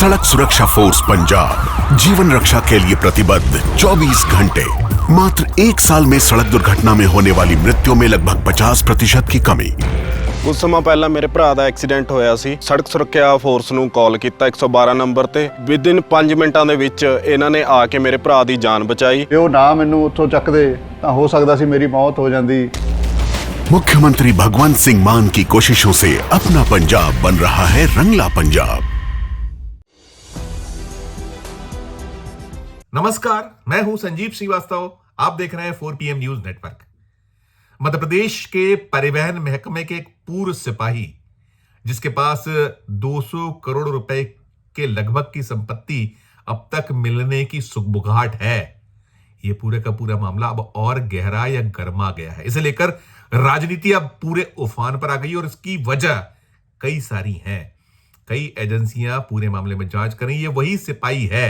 सड़क सुरक्षा फोर्स पंजाब जीवन रक्षा के लिए प्रतिबद्ध 24 घंटे। मात्र 1 साल में सड़क दुर्घटना में होने वाली मृत्यु में लगभग 50% की कमी। ਕੁਝ ਸਮਾਂ ਪਹਿਲਾਂ ਮੇਰੇ ਭਰਾ ਦਾ ਐਕਸੀਡੈਂਟ ਹੋਇਆ ਸੀ। ਸੜਕ ਸੁਰੱਖਿਆ ਫੋਰਸ ਨੂੰ ਕਾਲ ਕੀਤਾ 112 ਨੰਬਰ ਤੇ। ਵਿਦਿਨ 5 ਮਿੰਟਾਂ ਦੇ ਵਿੱਚ ਇਹਨਾਂ ਨੇ ਆ ਕੇ ਮੇਰੇ ਭਰਾ ਦੀ ਜਾਨ ਬਚਾਈ। ਜੇ ਉਹ ਨਾ ਮੈਨੂੰ ਉੱਥੋਂ ਚੱਕਦੇ ਤਾਂ ਹੋ ਸਕਦਾ ਸੀ ਮੇਰੀ ਮੌਤ ਹੋ ਜਾਂਦੀ। मुख्यमंत्री भगवंत सिंह मान की कोशिशों से अपना पंजाब बन रहा है रंगला पंजाब। नमस्कार, मैं हूं संजीव श्रीवास्तव। आप देख रहे हैं 4 PM news network. Madhya Pradesh के परिवहन महकमे के एक पूर्व सिपाही जिसके पास 200 करोड़ रुपए के लगभग की संपत्ति अब तक मिलने की सुगबुगाहट है। यह पूरे का पूरा मामला अब और गहरा या गर्मा गया है। इसे लेकर राजनीति अब पूरे उफान पर आ गई और इसकी वजह कई सारी हैं। कई एजेंसियां पूरे मामले में जांच कर रही है। वही सिपाही है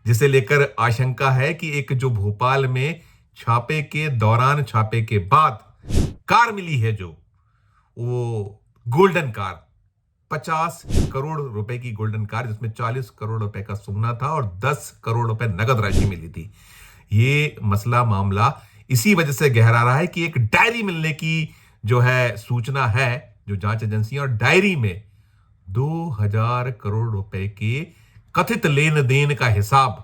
जिसे लेकर आशंका है कि एक जो भोपाल में छापे के दौरान, छापे के बाद कार मिली है, जो वो गोल्डन कार, 50 करोड़ रुपए की गोल्डन कार, जिसमें 40 करोड़ रुपए का सोना था और 10 करोड़ रुपए नगद राशि मिली थी। ये मसला मामला इसी वजह से गहरा रहा है कि एक डायरी मिलने की जो है सूचना है, जो जांच एजेंसियां, और डायरी में 2000 करोड़ रुपए के कथित लेन देन का हिसाब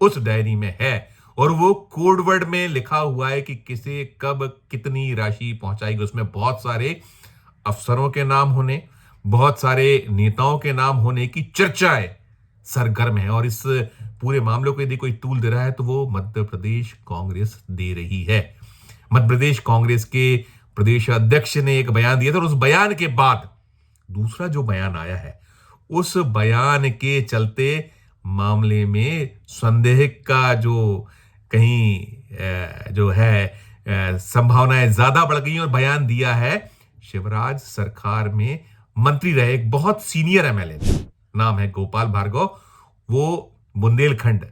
उस डायरी में है और वो कोडवर्ड में लिखा हुआ है कि किसे कब कितनी राशि पहुंचाएगी। उसमें बहुत सारे अफसरों के नाम होने, बहुत सारे नेताओं के नाम होने की चर्चाएं सरगर्म है। और इस पूरे मामले को यदि कोई तूल दे रहा है तो वो मध्य प्रदेश कांग्रेस दे रही है। मध्य प्रदेश कांग्रेस के प्रदेश अध्यक्ष ने एक बयान दिया था और उस बयान के बाद दूसरा जो बयान आया है, उस बयान के चलते मामले में संदेह का जो कहीं जो है संभावनाएं ज्यादा बढ़ गई और बयान दिया है शिवराज सरकार में मंत्री रहे एक बहुत सीनियर एमएलए, नाम है गोपाल भार्गव। वो बुंदेलखंड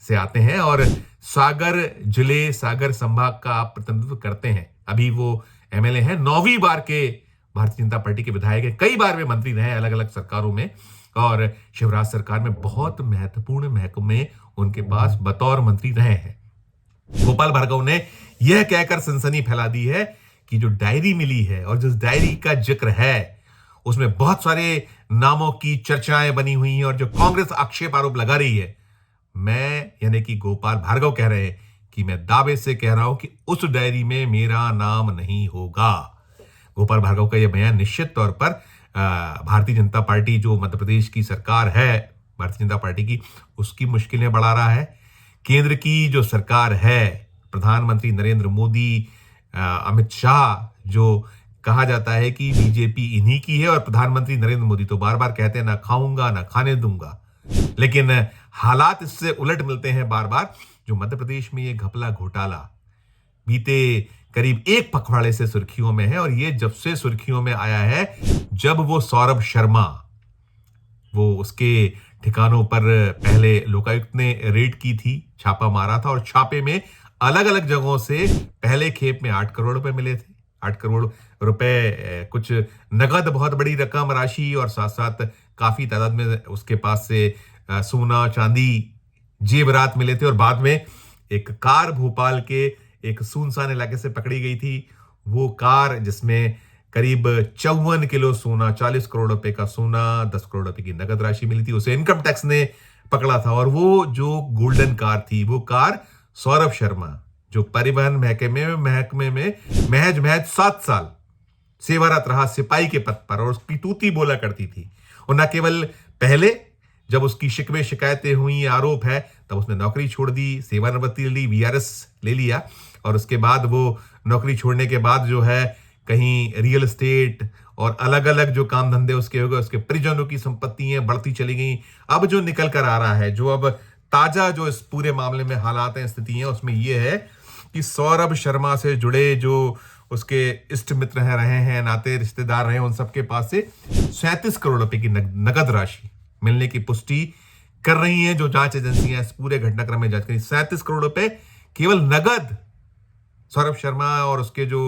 से आते हैं और सागर जिले, सागर संभाग का आप प्रतिनिधित्व करते हैं। अभी वो एमएलए हैं, 9वीं बार के भारतीय जनता पार्टी के विधायक हैं। कई बार वे मंत्री रहे अलग अलग सरकारों में और शिवराज सरकार में बहुत महत्वपूर्ण महकमे उनके पास बतौर मंत्री रहे हैं। गोपाल भार्गव ने यह कहकर सनसनी फैला दी है कि जो डायरी मिली है और जिस डायरी का जिक्र है उसमें बहुत सारे नामों की चर्चाएं बनी हुई हैं और जो कांग्रेस आक्षेप आरोप लगा रही है, मैं यानी कि गोपाल भार्गव कह रहे हैं कि मैं दावे से कह रहा हूं कि उस डायरी में मेरा नाम नहीं होगा। गोपाल भार्गव का यह बयान निश्चित तौर पर भारतीय जनता पार्टी, जो मध्य प्रदेश की सरकार है भारतीय जनता पार्टी की, उसकी मुश्किलें बढ़ा रहा है। केंद्र की जो सरकार है, प्रधानमंत्री नरेंद्र मोदी, अमित शाह, जो कहा जाता है कि बीजेपी इन्हीं की है और प्रधानमंत्री नरेंद्र मोदी तो बार बार कहते हैं ना खाऊंगा ना खाने दूंगा, लेकिन हालात इससे उलट मिलते हैं बार बार। जो मध्य प्रदेश में ये घपला घोटाला बीते करीब 1 पखवाड़े से सुर्खियों में है और ये जब से सुर्खियों में आया है जब वो सौरभ शर्मा, वो उसके ठिकानों पर पहले लोकायुक्त ने रेड की थी, छापा मारा था और छापे में अलग अलग जगहों से पहले खेप में 8 करोड़ रुपए मिले थे। 8 करोड़ रुपए कुछ नगद, बहुत बड़ी रकम राशि और साथ साथ काफी तादाद में उसके पास से सोना चांदी जेवरात मिले थे। और बाद में एक कार भोपाल के एक सुनसान इलाके से पकड़ी गई थी। वो कार जिसमें करीब 54 किलो सोना, 40 करोड़ रुपए का सोना, 10 करोड़ रुपए की नगद राशि मिली थी, उसे इनकम टैक्स ने पकड़ा था। और वो जो गोल्डन कार थी, वो कार सौरभ शर्मा, जो परिवहन महकमे में महज 7 साल सेवारत रहा सिपाही के पद पर और उसकी तूती बोला करती थी। और न केवल पहले जब उसकी शिकवे शिकायतें हुई, आरोप है, तब उसने नौकरी छोड़ दी, सेवानिवृत्ति ले ली, वीआरएस ले लिया और उसके बाद वो नौकरी छोड़ने के बाद जो है कहीं रियल एस्टेट और अलग अलग जो काम धंधे उसके हो गए, उसके परिजनों की संपत्तियां बढ़ती चली गई। अब जो निकल कर आ रहा है, जो अब ताजा जो इस पूरे मामले में हालात हैं, स्थिति है, उसमें यह है कि सौरभ शर्मा से जुड़े जो उसके इष्ट मित्र रहे हैं, नाते रिश्तेदार रहे हैं, उन सबके पास से 37 करोड़ रुपए की नगद राशि मिलने की पुष्टि कर रही हैं जो जांच एजेंसियां इस पूरे घटनाक्रम में जांच करी। 37 करोड़ रुपए केवल नगद सौरभ शर्मा और उसके जो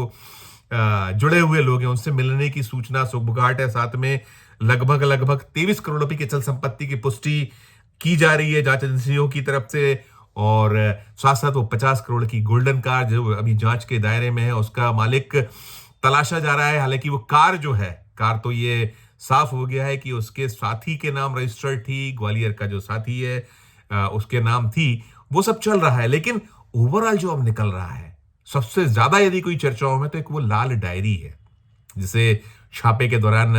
जुड़े हुए लोग हैं उनसे मिलने की सूचना सुगबुगाहट है। साथ में लगभग 23 करोड़ रुपए की अचल संपत्ति की पुष्टि की जा रही है जांच एजेंसियों की तरफ से। और साथ साथ वो 50 करोड़ की गोल्डन कार जो अभी जांच के दायरे में है, उसका मालिक तलाशा जा रहा है। हालांकि वो कार जो है, कार तो ये साफ हो गया है कि उसके साथी के नाम रजिस्टर्ड थी, ग्वालियर का जो साथी है उसके नाम थी। वो सब चल रहा है, लेकिन ओवरऑल जो अब निकल रहा है सबसे ज्यादा यदि कोई चर्चाओं में, तो एक वो लाल डायरी है जिसे छापे के दौरान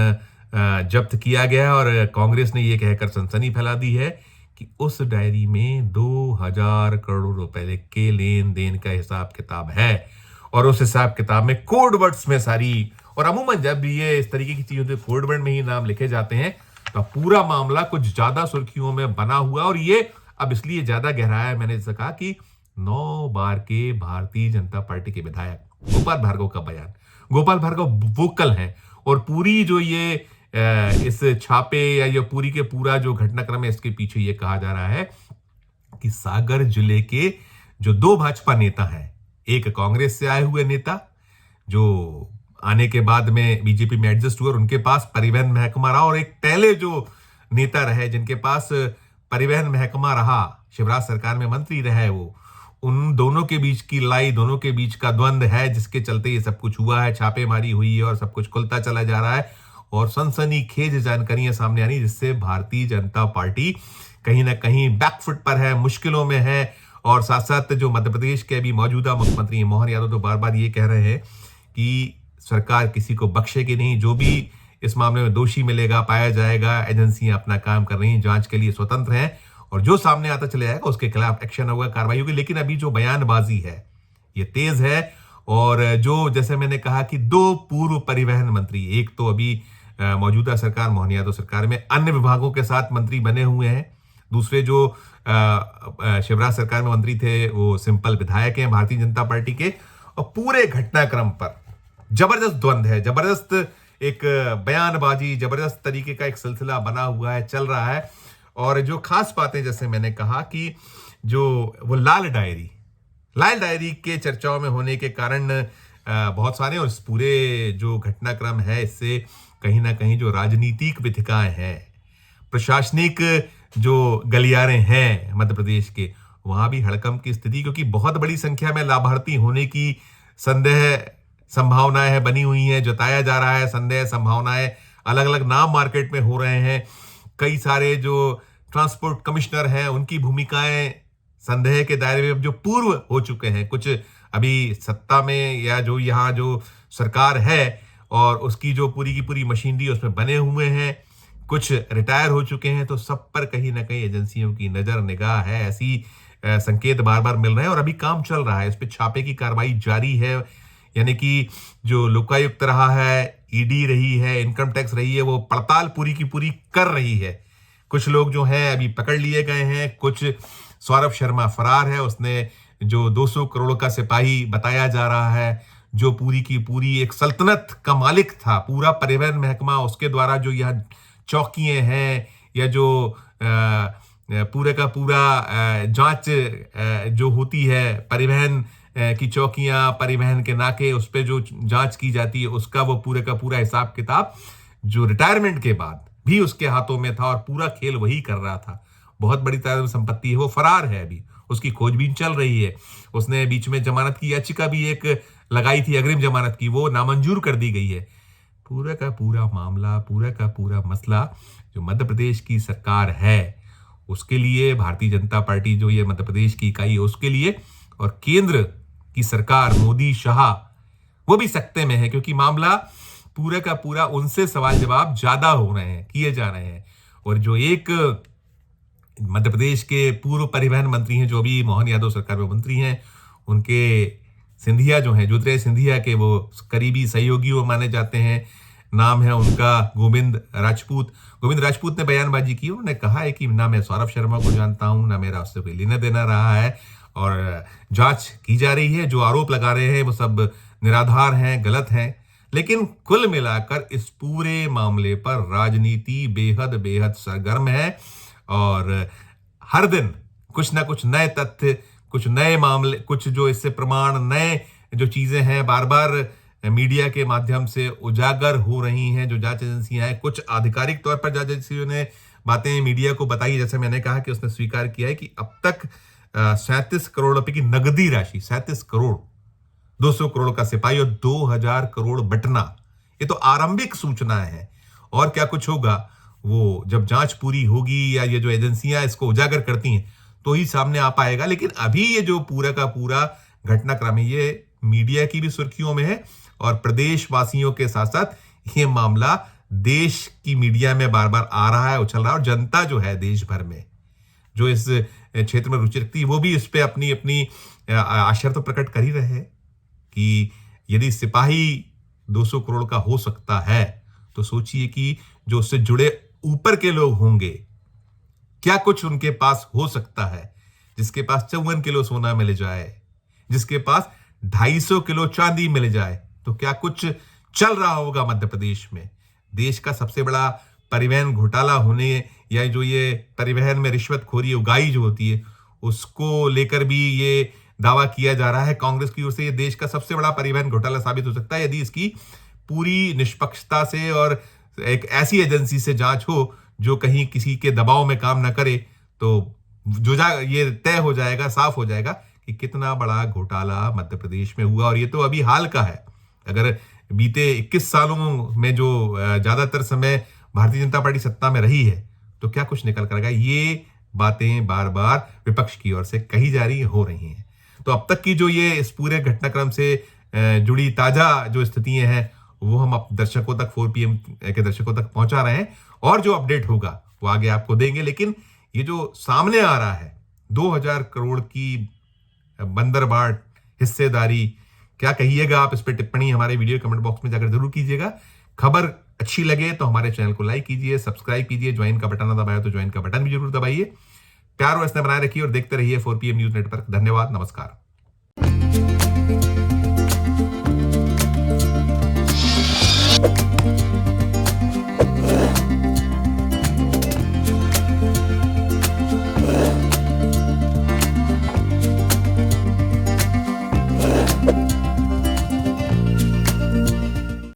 जब्त किया गया। और कांग्रेस ने यह कहकर सनसनी फैला दी है कि उस डायरी में 2000 करोड़ रुपए के लेन देन का हिसाब किताब है। और उस हिसाब किताब में कोड वर्ड्स में सारी, और अमूमन जब भी ये इस तरीके की चीजों से कोड वर्ड में ही नाम लिखे जाते हैं तो पूरा मामला कुछ ज्यादा सुर्खियों में बना हुआ। और ये अब इसलिए ज्यादा गहराया है, मैंने जैसा कहा कि 9 बार के भारतीय जनता पार्टी के विधायक गोपाल भार्गव का बयान, गोपाल भार्गव वोकल हैं। और पूरी जो ये इस छापे या ये पूरी के पूरा जो घटनाक्रम है, इसके पीछे ये कहा जा रहा है कि सागर जिले के जो 2 भाजपा नेता हैं, एक कांग्रेस से आए हुए नेता जो आने के बाद में बीजेपी में एडजस्ट हुए और उनके पास परिवहन महकमा रहा, और एक पहले जो नेता रहे जिनके पास परिवहन महकमा रहा, शिवराज सरकार में मंत्री रहे, वो उन दोनों के बीच की लड़ाई, दोनों के बीच का द्वंद्व है, जिसके चलते ये सब कुछ हुआ है। छापेमारी हुई है और सब कुछ खुलता चला जा रहा है और सनसनीखेज जानकारियां सामने आ रही, जिससे भारतीय जनता पार्टी कहीं ना कहीं बैकफुट पर है, मुश्किलों में है। और साथ साथ जो मध्य प्रदेश के अभी मौजूदा मुख्यमंत्री मोहन यादव तो बार बार ये कह रहे हैं कि सरकार किसी को बख्शेगी नहीं, जो भी इस मामले में दोषी मिलेगा, पाया जाएगा। एजेंसियां अपना काम कर रही हैं, जांच के लिए स्वतंत्र हैं, और जो सामने आता चले जाएगा उसके खिलाफ एक्शन होगा, कार्रवाई होगी। लेकिन अभी जो बयानबाजी है ये तेज है। और जो जैसे मैंने कहा कि 2 पूर्व परिवहन मंत्री, एक तो अभी मौजूदा सरकार मोहन यादव सरकार में अन्य विभागों के साथ मंत्री बने हुए हैं, दूसरे जो शिवराज सरकार में मंत्री थे वो सिंपल विधायक हैं भारतीय जनता पार्टी के। और पूरे घटनाक्रम पर जबरदस्त द्वंद्व है, जबरदस्त एक बयानबाजी, जबरदस्त तरीके का एक सिलसिला बना हुआ है, चल रहा है। और जो खास बातें, जैसे मैंने कहा कि जो वो लाल डायरी के चर्चाओं में होने के कारण बहुत सारे, और इस पूरे जो घटनाक्रम है इससे कहीं ना कहीं जो राजनीतिक विधिकाएं हैं, प्रशासनिक जो गलियारे हैं मध्य प्रदेश के, वहां भी हड़कंप की स्थिति, क्योंकि बहुत बड़ी संख्या में लाभार्थी होने की संभावनाएं है बनी हुई हैं, जताया जा रहा है संदेह संभावनाएं, अलग अलग नाम मार्केट में हो रहे हैं। कई सारे जो ट्रांसपोर्ट कमिश्नर हैं उनकी भूमिकाएं संदेह के दायरे में जो पूर्व हो चुके हैं, कुछ अभी सत्ता में या जो यहाँ जो सरकार है और उसकी जो पूरी की पूरी मशीनरी उसमें बने हुए हैं, कुछ रिटायर हो चुके हैं। तो सब पर कहीं ना कहीं एजेंसियों की नजर निगाह है, ऐसी संकेत बार बार मिल रहे हैं। और अभी काम चल रहा है, इस पे छापे की कार्रवाई जारी है। यानी कि जो लोकायुक्त रहा है, ईडी रही है, इनकम टैक्स रही है, वो पड़ताल पूरी की पूरी कर रही है। कुछ लोग जो हैं अभी पकड़ लिए गए हैं, कुछ सौरभ शर्मा फरार है, उसने जो 200 करोड़ का सिपाही बताया जा रहा है, जो पूरी की पूरी एक सल्तनत का मालिक था, पूरा परिवहन महकमा उसके द्वारा जो यहाँ चौकियां हैं या जो पूरे का पूरा जांच जो होती है, परिवहन की चौकियां, परिवहन के नाके, उस पर जो जांच की जाती है, उसका वो पूरे का पूरा हिसाब किताब जो रिटायरमेंट के बाद भी उसके हाथों में था और पूरा खेल वही कर रहा था। बहुत बड़ी तादाद में संपत्ति है, वो फरार है, अभी उसकी खोजबीन चल रही है। उसने बीच में जमानत की याचिका भी एक लगाई थी, अग्रिम जमानत की, वो नामंजूर कर दी गई है। पूरा का पूरा मामला, पूरा का पूरा मसला जो मध्य प्रदेश की सरकार है उसके लिए, भारतीय जनता पार्टी जो ये मध्य प्रदेश की इकाई है उसके लिए, और केंद्र की सरकार मोदी शाह वो भी सकते में है, क्योंकि मामला पूरा का पूरा उनसे सवाल जवाब ज्यादा हो रहे हैं, किए जा रहे हैं। और जो एक मध्य प्रदेश के पूर्व परिवहन मंत्री हैं, जो भी मोहन यादव सरकार में मंत्री हैं, उनके सिंधिया जो हैं, ज्योतिरादित्य सिंधिया के वो करीबी सहयोगी वो माने जाते हैं। नाम है उनका गोविंद राजपूत। गोविंद राजपूत ने बयानबाजी की, उन्होंने कहा है कि ना मैं सौरभ शर्मा को जानता हूं, ना मेरा उससे कोई लेना देना रहा है, और जांच की जा रही है, जो आरोप लगा रहे हैं वो सब निराधार हैं, गलत हैं। लेकिन कुल मिलाकर इस पूरे मामले पर राजनीति बेहद बेहद सरगर्म है, और हर दिन कुछ ना कुछ नए तथ्य, कुछ नए मामले, कुछ जो इससे प्रमाण, नए जो चीजें हैं बार बार मीडिया के माध्यम से उजागर हो रही हैं, जो जांच एजेंसियां हैं, कुछ आधिकारिक तौर पर जांच एजेंसियों ने बातें मीडिया को बताई। जैसे मैंने कहा कि उसने स्वीकार किया है कि अब तक 37 करोड़ रुपए की नगदी राशि, 37 करोड़, 200 करोड़ का सिपाही और 2000 करोड़ बटना, ये तो आरंभिक सूचनाएं हैं। और क्या कुछ होगा वो जब जांच पूरी होगी या ये जो एजेंसियां इसको उजागर करती हैं तो ही सामने आ पाएगा। लेकिन अभी ये जो पूरा का पूरा घटनाक्रम है ये मीडिया की भी सुर्खियों में है और प्रदेशवासियों के साथ साथ ये मामला देश की मीडिया में बार बार आ रहा है, उछल रहा है। और जनता जो है देश भर में जो इस क्षेत्र में रुचि रखती है वो भी इस पे अपनी अपनी आशा तो प्रकट कर ही रहे हैं कि यदि सिपाही 200 करोड़ का हो सकता है तो सोचिए कि जो उससे जुड़े ऊपर के लोग होंगे, क्या कुछ उनके पास हो सकता है। जिसके पास 54 किलो सोना मिल जाए, जिसके पास 250 किलो चांदी मिल जाए, तो क्या कुछ चल रहा होगा मध्य प्रदेश में। देश का सबसे बड़ा परिवहन घोटाला होने या जो ये परिवहन में रिश्वतखोरी उगाई जो होती है उसको लेकर भी ये दावा किया जा रहा है कांग्रेस की ओर से। ये देश का सबसे बड़ा परिवहन घोटाला साबित हो सकता है यदि इसकी पूरी निष्पक्षता से और एक ऐसी एजेंसी से जांच हो जो कहीं किसी के दबाव में काम ना करे। तो जो ये तय हो जाएगा, साफ हो जाएगा कि कितना बड़ा घोटाला मध्य प्रदेश में हुआ। और ये तो अभी हाल का है। अगर बीते 21 सालों में जो ज्यादातर समय भारतीय जनता पार्टी सत्ता में रही है तो क्या कुछ निकल कर आएगा। ये बातें बार बार विपक्ष की ओर से कही जा रही हो रही हैं। तो अब तक की जो ये इस पूरे घटनाक्रम से जुड़ी ताजा जो स्थितियां हैं वो हम अब दर्शकों तक 4 PM के दर्शकों तक पहुंचा रहे हैं और जो अपडेट होगा वो आगे आपको देंगे। लेकिन ये जो सामने आ रहा है 2000 करोड़ की बंदरबाट हिस्सेदारी, क्या कहिएगा आप? इस पर टिप्पणी हमारे वीडियो कमेंट बॉक्स में जाकर जरूर कीजिएगा। खबर अच्छी लगे तो हमारे चैनल को लाइक कीजिए, सब्सक्राइब कीजिए, ज्वाइन का बटन ना दबाया तो ज्वाइन का बटन भी जरूर दबाइए। प्यार और स्नेह बनाए रखिए और देखते रहिए 4 PM न्यूज नेटवर्क। धन्यवाद, नमस्कार।